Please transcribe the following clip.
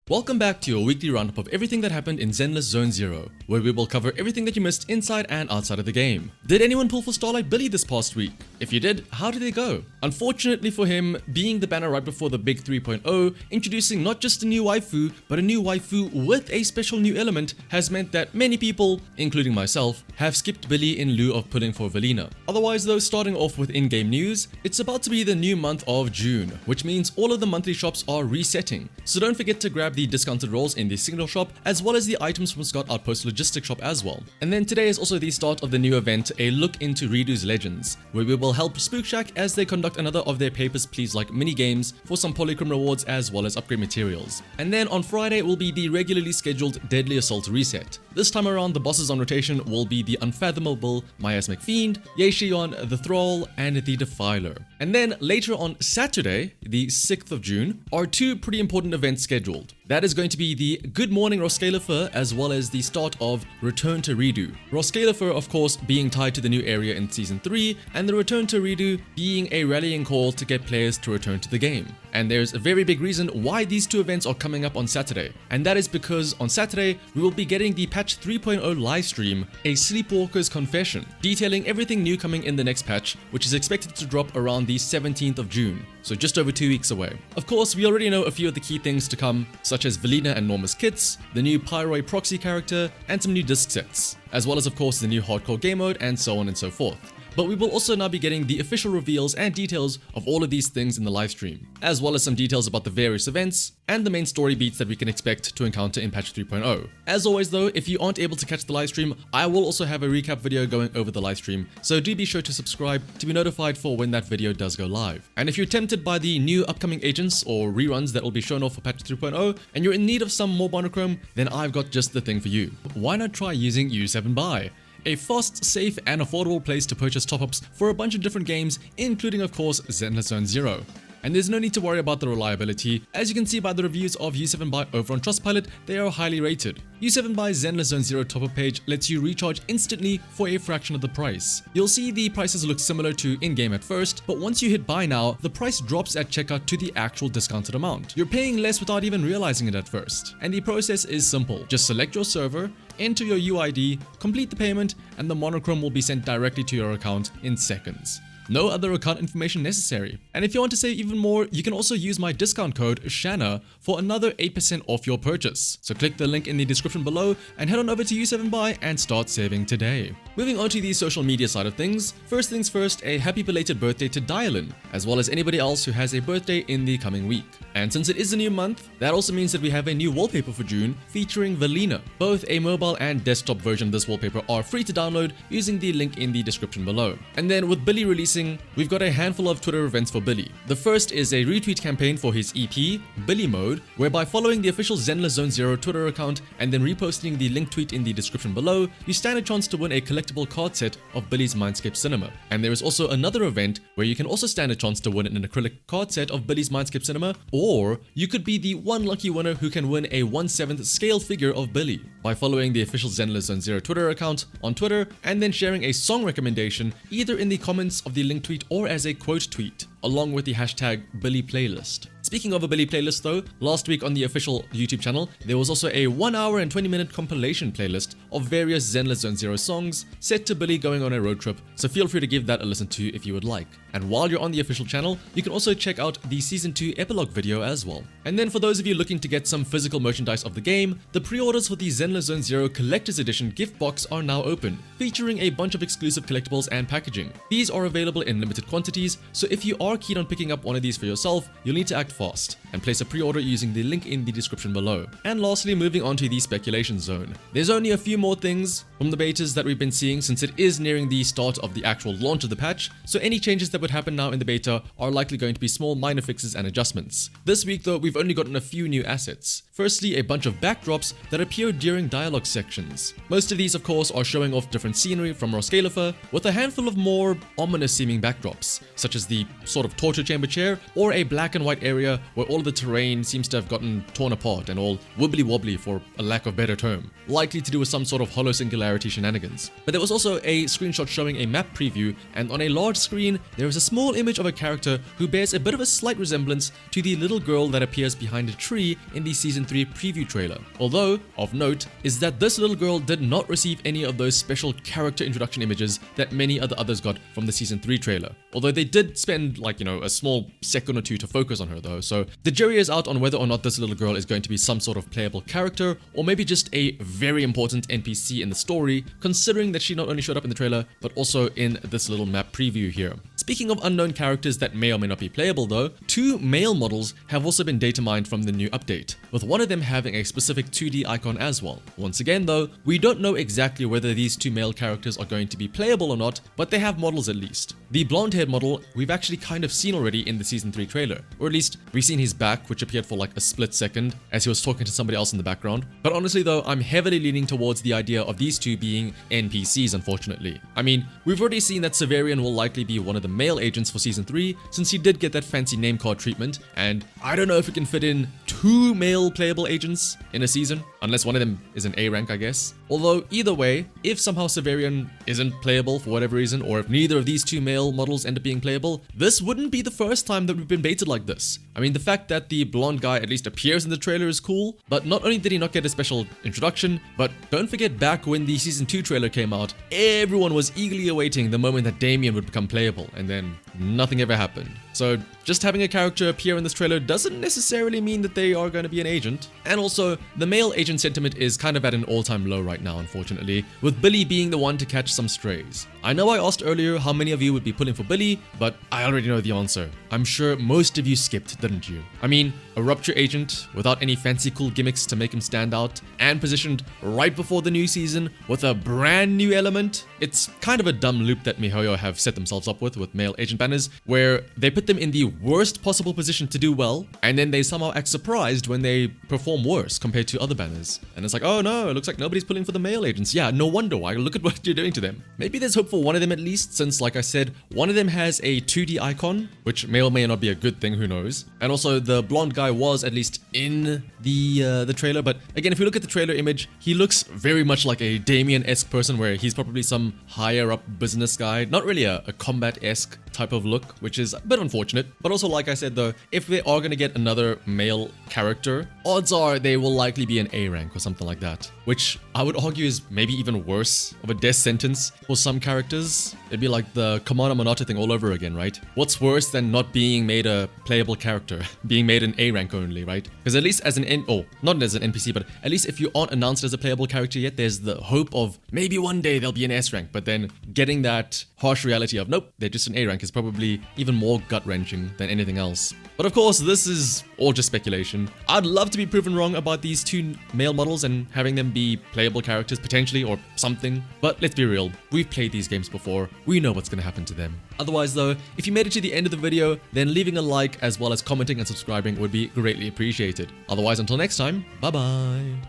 Welcome back to your weekly roundup of everything that happened in Zenless Zone Zero, where we will cover everything that you missed inside and outside of the game. Did anyone pull for Starlight Billy this past week? If you did, how did it go? Unfortunately for him, being the banner right before the big 3.0, introducing not just a new waifu, but a new waifu with a special new element has meant that many people, including myself, have skipped Billy in lieu of pulling for Velina. Otherwise though, starting off with in-game news, it's about to be the new month of June, which means all of the monthly shops are resetting. So don't forget to grab the discounted rolls in the Signal shop, as well as the items from Scott Outpost Logistics shop as well. And then today is also the start of the new event, a look into Redo's Legends, where we will help SpClkqpbc as they conduct another of their Papers, Please like mini games for some Polychrome rewards as well as upgrade materials. And then on Friday will be the regularly scheduled Deadly Assault reset. This time around, the bosses on rotation will be the Unfathomable Miasmic Fiend, Yeishion the Thrall, and the Defiler. And then later on Saturday, the 6th of June, are two pretty important events scheduled. That is going to be the Good Morning Roskalifer as well as the start of Return to Redo. Roskalifer, of course, being tied to the new area in Season 3, and the Return to Redo being a rallying call to get players to return to the game. And there's a very big reason why these two events are coming up on Saturday, and that is because on Saturday we will be getting the patch 3.0 livestream, A Sleepwalker's Confession, detailing everything new coming in the next patch, which is expected to drop around the 17th of June, so just over 2 weeks away. Of course, we already know a few of the key things to come, such as Velina and Norma's kits, the new Pyroi proxy character, and some new disc sets, as well as of course the new hardcore game mode and so on and so forth. But we will also now be getting the official reveals and details of all of these things in the livestream, as well as some details about the various events and the main story beats that we can expect to encounter in patch 3.0. As always though, if you aren't able to catch the livestream, I will also have a recap video going over the livestream, so do be sure to subscribe to be notified for when that video does go live. And if you're tempted by the new upcoming agents or reruns that will be shown off for patch 3.0 and you're in need of some more monochrome, then I've got just the thing for you. Why not try using U7Buy? A fast, safe, and affordable place to purchase top-ups for a bunch of different games, including of course Zenless Zone Zero. And there's no need to worry about the reliability. As you can see by the reviews of U7Buy over on Trustpilot, they are highly rated. U7Buy's Zenless Zone Zero top-up page lets you recharge instantly for a fraction of the price. You'll see the prices look similar to in-game at first, but once you hit buy now, the price drops at checkout to the actual discounted amount. You're paying less without even realizing it at first. And the process is simple. Just select your server, enter your UID, complete the payment, and the monochrome will be sent directly to your account in seconds. No other account information necessary. And if you want to save even more, you can also use my discount code Shanaha for another 8% off your purchase. So click the link in the description below and head on over to U7Buy and start saving today. Moving on to the social media side of things, first things first, a happy belated birthday to Dialin, as well as anybody else who has a birthday in the coming week. And since it is a new month, that also means that we have a new wallpaper for June featuring Velina. Both a mobile and desktop version of this wallpaper are free to download using the link in the description below. And then with Billy releasing, we've got a handful of Twitter events for Billy. The first is a retweet campaign for his EP, Billy Mode, whereby following the official Zenless Zone Zero Twitter account and then reposting the link tweet in the description below, you stand a chance to win a collectible card set of Billy's Mindscape Cinema. And there is also another event where you can also stand a chance to win an acrylic card set of Billy's Mindscape Cinema, or you could be the one lucky winner who can win a 1/7 scale figure of Billy by following the official Zenless Zone Zero Twitter account on Twitter and then sharing a song recommendation either in the comments of the link tweet or as a quote tweet, along with the hashtag Billy Playlist. Speaking of a Billy playlist though, last week on the official YouTube channel, there was also a 1 hour and 20-minute compilation playlist of various Zenless Zone Zero songs set to Billy going on a road trip, so feel free to give that a listen to if you would like. And while you're on the official channel, you can also check out the Season 2 epilogue video as well. And then for those of you looking to get some physical merchandise of the game, the pre-orders for the Zenless Zone Zero Collector's Edition gift box are now open, featuring a bunch of exclusive collectibles and packaging. These are available in limited quantities, so if you are keen on picking up one of these for yourself, you'll need to act fast and place a pre-order using the link in the description below. And lastly, moving on to the speculation zone. There's only a few more things from the betas that we've been seeing since it is nearing the start of the actual launch of the patch, so any changes that would happen now in the beta are likely going to be small minor fixes and adjustments. This week though, we've only gotten a few new assets. Firstly, a bunch of backdrops that appear during dialogue sections. Most of these of course are showing off different scenery from Roskalifer, with a handful of more ominous seeming backdrops, such as the sort of torture chamber chair or a black and white area area where all of the terrain seems to have gotten torn apart and all wibbly wobbly for a lack of better term, likely to do with some sort of hollow singularity shenanigans. But there was also a screenshot showing a map preview, and on a large screen there is a small image of a character who bears a bit of a slight resemblance to the little girl that appears behind a tree in the Season 3 preview trailer. Although, of note, is that this little girl did not receive any of those special character introduction images that many others got from the Season 3 trailer. Although they did spend, like, a small second or two to focus on her though, so the jury is out on whether or not this little girl is going to be some sort of playable character, or maybe just a very important NPC in the story, considering that she not only showed up in the trailer, but also in this little map preview here. Speaking of unknown characters that may or may not be playable though, 2 male models have also been data mined from the new update, with one of them having a specific 2D icon as well. Once again though, we don't know exactly whether these 2 male characters are going to be playable or not, but they have models at least. The blonde-haired model we've actually kind of seen already in the Season 3 trailer, or at least we've seen his back, which appeared for like a split second as he was talking to somebody else in the background. But honestly though, I'm heavily leaning towards the idea of these 2 being NPCs, unfortunately. I mean, we've already seen that Severian will likely be one of the male agents for Season 3, since he did get that fancy name card treatment, and I don't know if we can fit in 2 male playable agents in a season, unless one of them is an A rank, I guess. Although, either way, if somehow Severian isn't playable for whatever reason, or if neither of these 2 male models end up being playable, this wouldn't be the first time that we've been baited like this. I mean, the fact that the blonde guy at least appears in the trailer is cool, but not only did he not get a special introduction, but don't forget back when the Season 2 trailer came out, everyone was eagerly awaiting the moment that Damien would become playable, and then nothing ever happened. So just having a character appear in this trailer doesn't necessarily mean that they are going to be an agent. And also, the male agent sentiment is kind of at an all-time low right now, unfortunately, with Billy being the one to catch some strays. I know I asked earlier how many of you would be pulling for Billy, but I already know the answer. I'm sure most of you skipped, didn't you? I mean, a Rupture agent without any fancy cool gimmicks to make him stand out, and positioned right before the new season with a brand new element. It's kind of a dumb loop that miHoYo have set themselves up with male agent banners, where they put them in the worst possible position to do well, and then they somehow act surprised when they perform worse compared to other banners. And it's like, oh no, it looks like nobody's pulling for the male agents. Yeah, no wonder why. Look at what you're doing to them. Maybe there's hope for one of them at least, since like I said, one of them has a 2D icon, which may or may not be a good thing, who knows. And also the blonde guy was at least in the trailer, but again, if you look at the trailer image, he looks very much like a Damien-esque person, where he's probably some higher up business guy, not really a combat-esque type of look, which is a bit unfortunate. But also, like I said though, if they are going to get another male character, odds are they will likely be an A rank or something like that, which I would argue is maybe even worse of a death sentence for some characters. It'd be like the Commander Monata thing all over again, right? What's worse than not being made a playable character, being made an A rank only, right? Because at least as an not as an NPC, but at least if you aren't announced as a playable character yet, there's the hope of maybe one day they'll be an S rank, but then getting that harsh reality of nope, they're just an A rank is probably even more gut-wrenching than anything else. But of course, this is all just speculation. I'd love to be proven wrong about these 2 male models and having them be playable characters potentially or something, but let's be real, we've played these games before, we know what's going to happen to them. Otherwise though, if you made it to the end of the video, then leaving a like as well as commenting and subscribing would be greatly appreciated. Otherwise, until next time, bye bye.